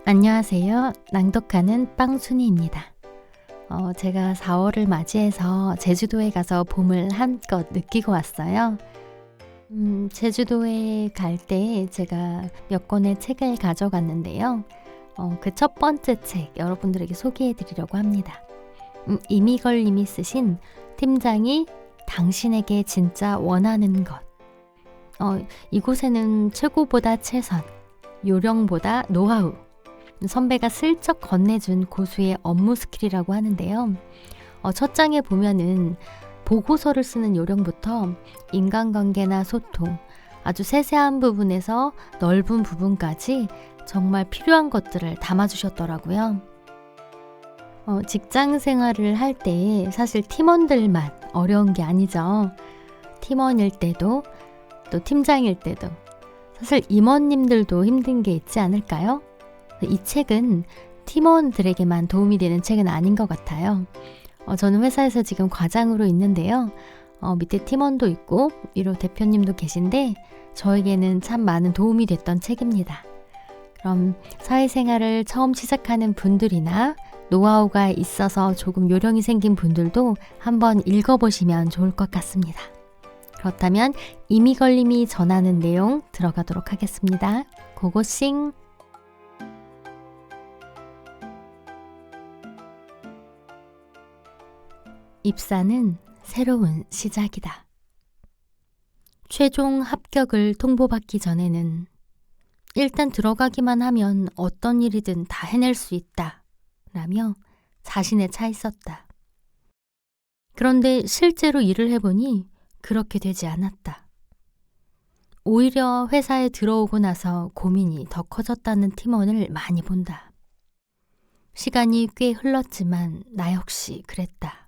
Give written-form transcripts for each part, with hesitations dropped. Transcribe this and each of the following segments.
안녕하세요. 낭독하는 빵순이입니다. 제가 4월을 맞이해서 제주도에 가서 봄을 한껏 느끼고 왔어요. 제주도에 갈 때 제가 몇 권의 책을 가져갔는데요. 그 첫 번째 책 여러분들에게 소개해 드리려고 합니다. 이미걸 님이 쓰신 팀장이 당신에게 진짜 원하는 것. 이곳에는 최고보다 최선, 요령보다 노하우, 선배가 슬쩍 건네준 고수의 업무 스킬이라고 하는데요. 첫 장에 보면은 보고서를 쓰는 요령부터 인간관계나 소통, 아주 세세한 부분에서 넓은 부분까지 정말 필요한 것들을 담아주셨더라고요. 직장 생활을 할 때 사실 팀원들만 어려운 게 아니죠. 팀원일 때도 또 팀장일 때도 사실 임원님들도 힘든 게 있지 않을까요? 이 책은 팀원들에게만 도움이 되는 책은 아닌 것 같아요. 저는 회사에서 지금 과장으로 있는데요. 밑에 팀원도 있고 위로 대표님도 계신데 저에게는 참 많은 도움이 됐던 책입니다. 그럼 사회생활을 처음 시작하는 분들이나 노하우가 있어서 조금 요령이 생긴 분들도 한번 읽어보시면 좋을 것 같습니다. 그렇다면 이미걸님이 전하는 내용 들어가도록 하겠습니다. 고고싱! 입사는 새로운 시작이다. 최종 합격을 통보받기 전에는 일단 들어가기만 하면 어떤 일이든 다 해낼 수 있다 라며 자신에 차 있었다. 그런데 실제로 일을 해보니 그렇게 되지 않았다. 오히려 회사에 들어오고 나서 고민이 더 커졌다는 팀원을 많이 본다. 시간이 꽤 흘렀지만 나 역시 그랬다.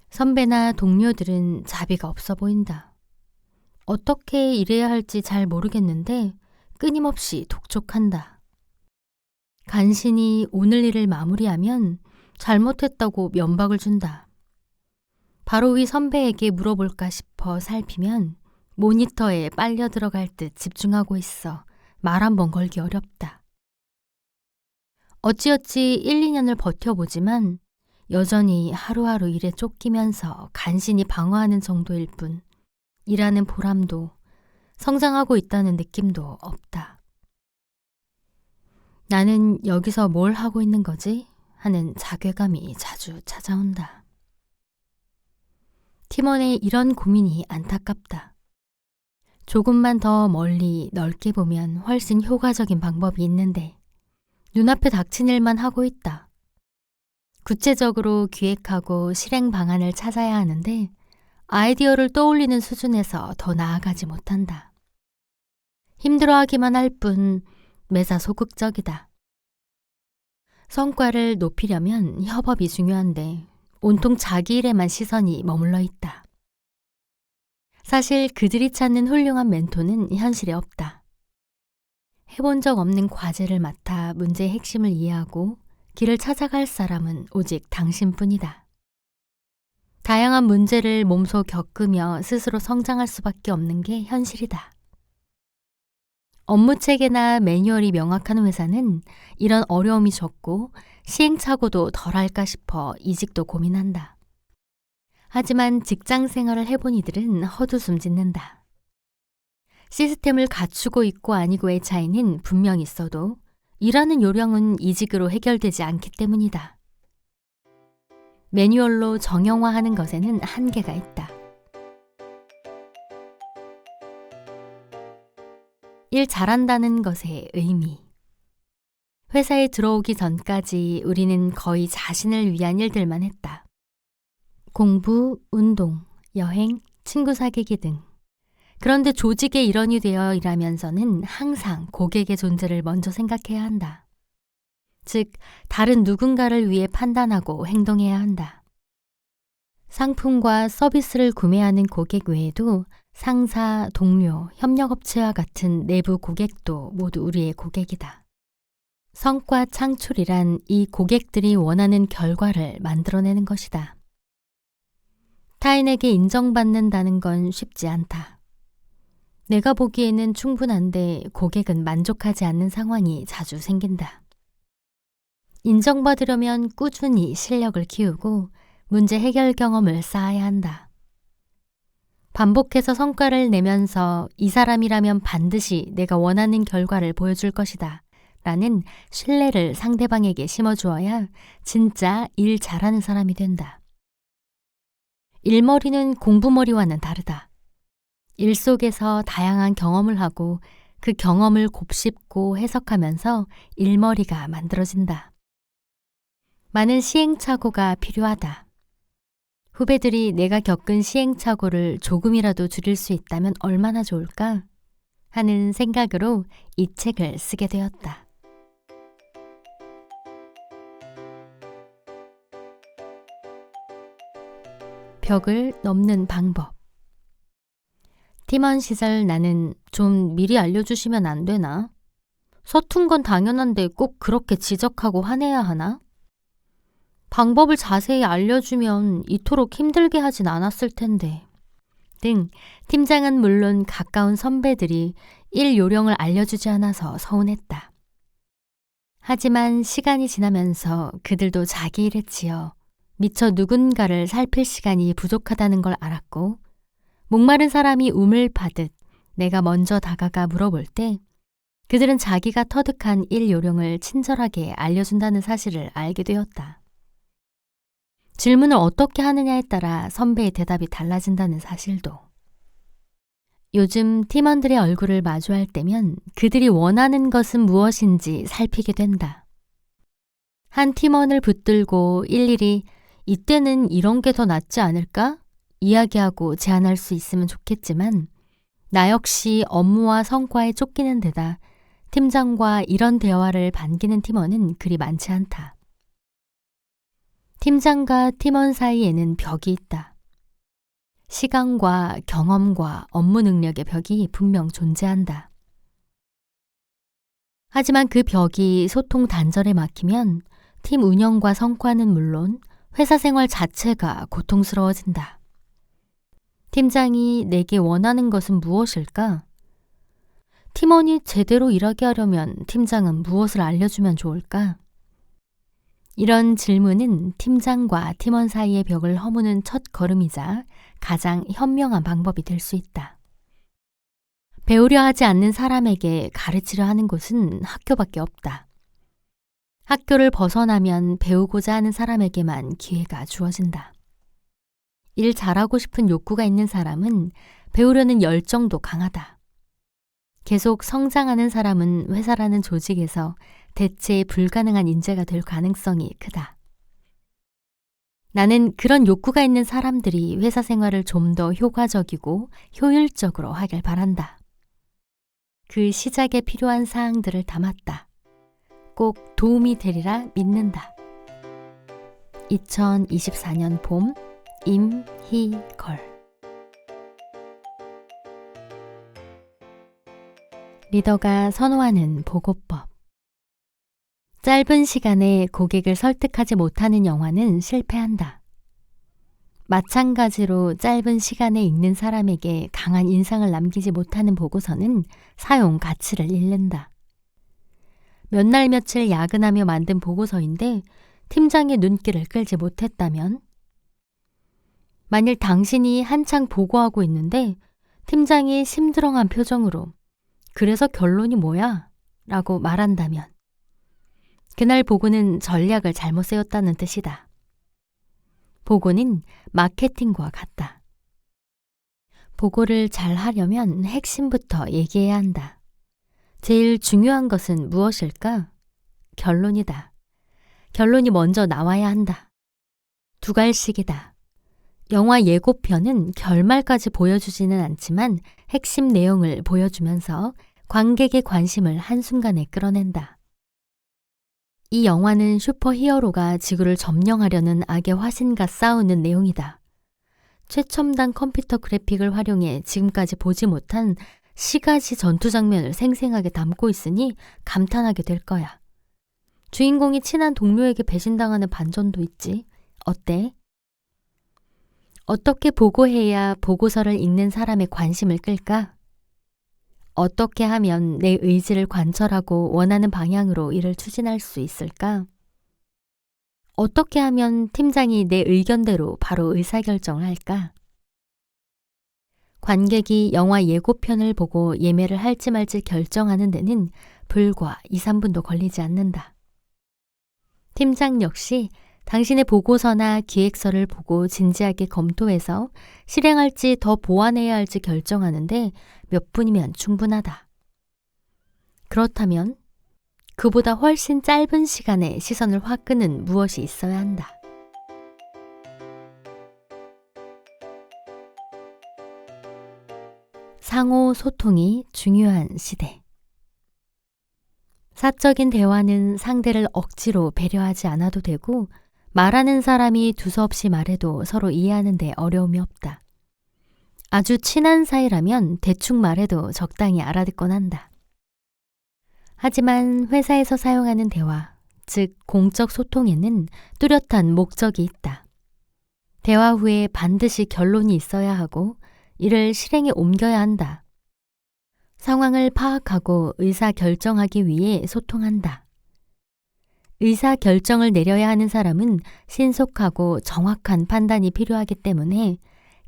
선배나 동료들은 자비가 없어 보인다. 어떻게 일해야 할지 잘 모르겠는데 끊임없이 독촉한다. 간신히 오늘 일을 마무리하면 잘못했다고 면박을 준다. 바로 위 선배에게 물어볼까 싶어 살피면 모니터에 빨려 들어갈 듯 집중하고 있어 말 한 번 걸기 어렵다. 어찌어찌 1, 2년을 버텨보지만 여전히 하루하루 일에 쫓기면서 간신히 방어하는 정도일 뿐 일하는 보람도 성장하고 있다는 느낌도 없다. 나는 여기서 뭘 하고 있는 거지? 하는 자괴감이 자주 찾아온다. 팀원의 이런 고민이 안타깝다. 조금만 더 멀리 넓게 보면 훨씬 효과적인 방법이 있는데 눈앞에 닥친 일만 하고 있다. 구체적으로 기획하고 실행 방안을 찾아야 하는데 아이디어를 떠올리는 수준에서 더 나아가지 못한다. 힘들어하기만 할 뿐 매사 소극적이다. 성과를 높이려면 협업이 중요한데 온통 자기 일에만 시선이 머물러 있다. 사실 그들이 찾는 훌륭한 멘토는 현실에 없다. 해본 적 없는 과제를 맡아 문제의 핵심을 이해하고 길을 찾아갈 사람은 오직 당신뿐이다. 다양한 문제를 몸소 겪으며 스스로 성장할 수밖에 없는 게 현실이다. 업무 체계나 매뉴얼이 명확한 회사는 이런 어려움이 적고 시행착오도 덜할까 싶어 이직도 고민한다. 하지만 직장 생활을 해본 이들은 헛웃음 짓는다. 시스템을 갖추고 있고 아니고의 차이는 분명 있어도 일하는 요령은 이직으로 해결되지 않기 때문이다. 매뉴얼로 정형화하는 것에는 한계가 있다. 일 잘한다는 것의 의미. 회사에 들어오기 전까지 우리는 거의 자신을 위한 일들만 했다. 공부, 운동, 여행, 친구 사귀기 등. 그런데 조직의 일원이 되어 일하면서는 항상 고객의 존재를 먼저 생각해야 한다. 즉, 다른 누군가를 위해 판단하고 행동해야 한다. 상품과 서비스를 구매하는 고객 외에도 상사, 동료, 협력업체와 같은 내부 고객도 모두 우리의 고객이다. 성과 창출이란 이 고객들이 원하는 결과를 만들어내는 것이다. 타인에게 인정받는다는 건 쉽지 않다. 내가 보기에는 충분한데 고객은 만족하지 않는 상황이 자주 생긴다. 인정받으려면 꾸준히 실력을 키우고 문제 해결 경험을 쌓아야 한다. 반복해서 성과를 내면서 이 사람이라면 반드시 내가 원하는 결과를 보여줄 것이다 라는 신뢰를 상대방에게 심어주어야 진짜 일 잘하는 사람이 된다. 일머리는 공부머리와는 다르다. 일 속에서 다양한 경험을 하고 그 경험을 곱씹고 해석하면서 일머리가 만들어진다. 많은 시행착오가 필요하다. 후배들이 내가 겪은 시행착오를 조금이라도 줄일 수 있다면 얼마나 좋을까 하는 생각으로 이 책을 쓰게 되었다. 벽을 넘는 방법. 팀원 시절 나는 좀 미리 알려주시면 안 되나? 서툰 건 당연한데 꼭 그렇게 지적하고 화내야 하나? 방법을 자세히 알려주면 이토록 힘들게 하진 않았을 텐데. 등 팀장은 물론 가까운 선배들이 일 요령을 알려주지 않아서 서운했다. 하지만 시간이 지나면서 그들도 자기 일에 치여 미처 누군가를 살필 시간이 부족하다는 걸 알았고 목마른 사람이 우물 파듯 내가 먼저 다가가 물어볼 때 그들은 자기가 터득한 일 요령을 친절하게 알려준다는 사실을 알게 되었다. 질문을 어떻게 하느냐에 따라 선배의 대답이 달라진다는 사실도. 요즘 팀원들의 얼굴을 마주할 때면 그들이 원하는 것은 무엇인지 살피게 된다. 한 팀원을 붙들고 일일이 이때는 이런 게 더 낫지 않을까? 이야기하고 제안할 수 있으면 좋겠지만 나 역시 업무와 성과에 쫓기는 데다 팀장과 이런 대화를 반기는 팀원은 그리 많지 않다. 팀장과 팀원 사이에는 벽이 있다. 시간과 경험과 업무 능력의 벽이 분명 존재한다. 하지만 그 벽이 소통 단절에 막히면 팀 운영과 성과는 물론 회사 생활 자체가 고통스러워진다. 팀장이 내게 원하는 것은 무엇일까? 팀원이 제대로 일하게 하려면 팀장은 무엇을 알려주면 좋을까? 이런 질문은 팀장과 팀원 사이의 벽을 허무는 첫 걸음이자 가장 현명한 방법이 될 수 있다. 배우려 하지 않는 사람에게 가르치려 하는 곳은 학교밖에 없다. 학교를 벗어나면 배우고자 하는 사람에게만 기회가 주어진다. 일 잘하고 싶은 욕구가 있는 사람은 배우려는 열정도 강하다. 계속 성장하는 사람은 회사라는 조직에서 대체 불가능한 인재가 될 가능성이 크다. 나는 그런 욕구가 있는 사람들이 회사 생활을 좀 더 효과적이고 효율적으로 하길 바란다. 그 시작에 필요한 사항들을 담았다. 꼭 도움이 되리라 믿는다. 2024년 봄 임희걸. 리더가 선호하는 보고법. 짧은 시간에 고객을 설득하지 못하는 영화는 실패한다. 마찬가지로 짧은 시간에 읽는 사람에게 강한 인상을 남기지 못하는 보고서는 사용 가치를 잃는다. 몇 날 며칠 야근하며 만든 보고서인데 팀장의 눈길을 끌지 못했다면? 만일 당신이 한창 보고하고 있는데 팀장이 심드렁한 표정으로 그래서 결론이 뭐야? 라고 말한다면 그날 보고는 전략을 잘못 세웠다는 뜻이다. 보고는 마케팅과 같다. 보고를 잘 하려면 핵심부터 얘기해야 한다. 제일 중요한 것은 무엇일까? 결론이다. 결론이 먼저 나와야 한다. 두 갈씩이다. 영화 예고편은 결말까지 보여주지는 않지만 핵심 내용을 보여주면서 관객의 관심을 한순간에 끌어낸다. 이 영화는 슈퍼히어로가 지구를 점령하려는 악의 화신과 싸우는 내용이다. 최첨단 컴퓨터 그래픽을 활용해 지금까지 보지 못한 시가지 전투 장면을 생생하게 담고 있으니 감탄하게 될 거야. 주인공이 친한 동료에게 배신당하는 반전도 있지. 어때? 어떻게 보고해야 보고서를 읽는 사람의 관심을 끌까? 어떻게 하면 내 의지를 관철하고 원하는 방향으로 일을 추진할 수 있을까? 어떻게 하면 팀장이 내 의견대로 바로 의사결정을 할까? 관객이 영화 예고편을 보고 예매를 할지 말지 결정하는 데는 불과 2, 3분도 걸리지 않는다. 팀장 역시 당신의 보고서나 기획서를 보고 진지하게 검토해서 실행할지 더 보완해야 할지 결정하는데 몇 분이면 충분하다. 그렇다면 그보다 훨씬 짧은 시간에 시선을 확 끄는 무엇이 있어야 한다. 상호 소통이 중요한 시대. 사적인 대화는 상대를 억지로 배려하지 않아도 되고 말하는 사람이 두서없이 말해도 서로 이해하는 데 어려움이 없다. 아주 친한 사이라면 대충 말해도 적당히 알아듣곤 한다. 하지만 회사에서 사용하는 대화, 즉 공적 소통에는 뚜렷한 목적이 있다. 대화 후에 반드시 결론이 있어야 하고 이를 실행에 옮겨야 한다. 상황을 파악하고 의사결정하기 위해 소통한다. 의사결정을 내려야 하는 사람은 신속하고 정확한 판단이 필요하기 때문에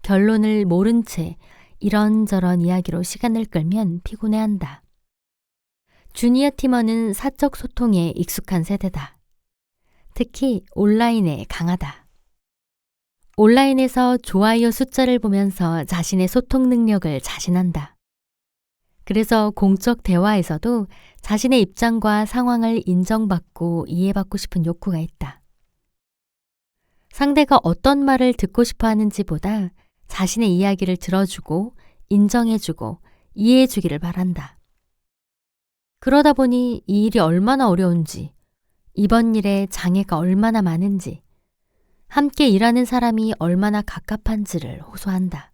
결론을 모른 채 이런저런 이야기로 시간을 끌면 피곤해한다. 주니어 팀원은 사적 소통에 익숙한 세대다. 특히 온라인에 강하다. 온라인에서 좋아요 숫자를 보면서 자신의 소통 능력을 자신한다. 그래서 공적 대화에서도 자신의 입장과 상황을 인정받고 이해받고 싶은 욕구가 있다. 상대가 어떤 말을 듣고 싶어 하는지보다 자신의 이야기를 들어주고 인정해주고 이해해주기를 바란다. 그러다 보니 이 일이 얼마나 어려운지, 이번 일에 장애가 얼마나 많은지, 함께 일하는 사람이 얼마나 갑갑한지를 호소한다.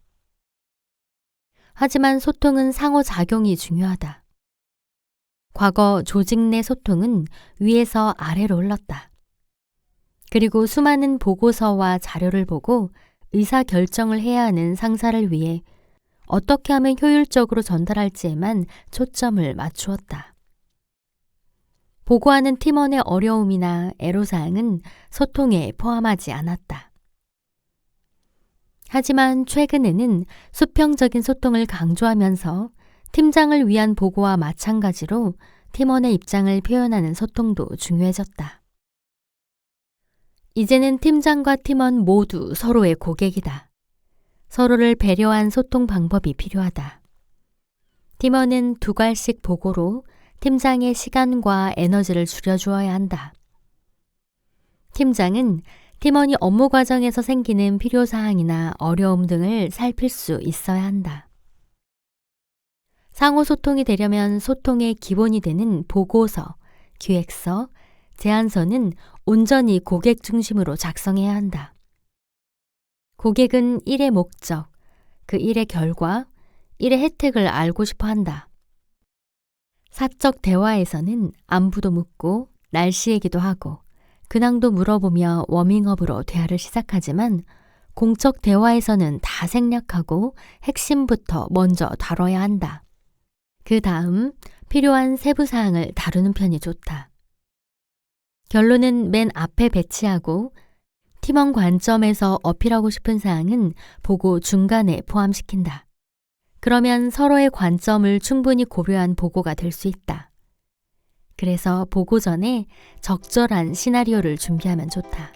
하지만 소통은 상호작용이 중요하다. 과거 조직 내 소통은 위에서 아래로 흘렀다. 그리고 수많은 보고서와 자료를 보고 의사결정을 해야 하는 상사를 위해 어떻게 하면 효율적으로 전달할지에만 초점을 맞추었다. 보고하는 팀원의 어려움이나 애로사항은 소통에 포함하지 않았다. 하지만 최근에는 수평적인 소통을 강조하면서 팀장을 위한 보고와 마찬가지로 팀원의 입장을 표현하는 소통도 중요해졌다. 이제는 팀장과 팀원 모두 서로의 고객이다. 서로를 배려한 소통 방법이 필요하다. 팀원은 2갈씩 보고로 팀장의 시간과 에너지를 줄여주어야 한다. 팀장은 팀원이 업무 과정에서 생기는 필요사항이나 어려움 등을 살필 수 있어야 한다. 상호소통이 되려면 소통의 기본이 되는 보고서, 기획서, 제안서는 온전히 고객 중심으로 작성해야 한다. 고객은 일의 목적, 그 일의 결과, 일의 혜택을 알고 싶어 한다. 사적 대화에서는 안부도 묻고 날씨 얘기도 하고 근황도 물어보며 워밍업으로 대화를 시작하지만 공적 대화에서는 다 생략하고 핵심부터 먼저 다뤄야 한다. 그 다음 필요한 세부 사항을 다루는 편이 좋다. 결론은 맨 앞에 배치하고 팀원 관점에서 어필하고 싶은 사항은 보고 중간에 포함시킨다. 그러면 서로의 관점을 충분히 고려한 보고가 될 수 있다. 그래서 보고 전에 적절한 시나리오를 준비하면 좋다.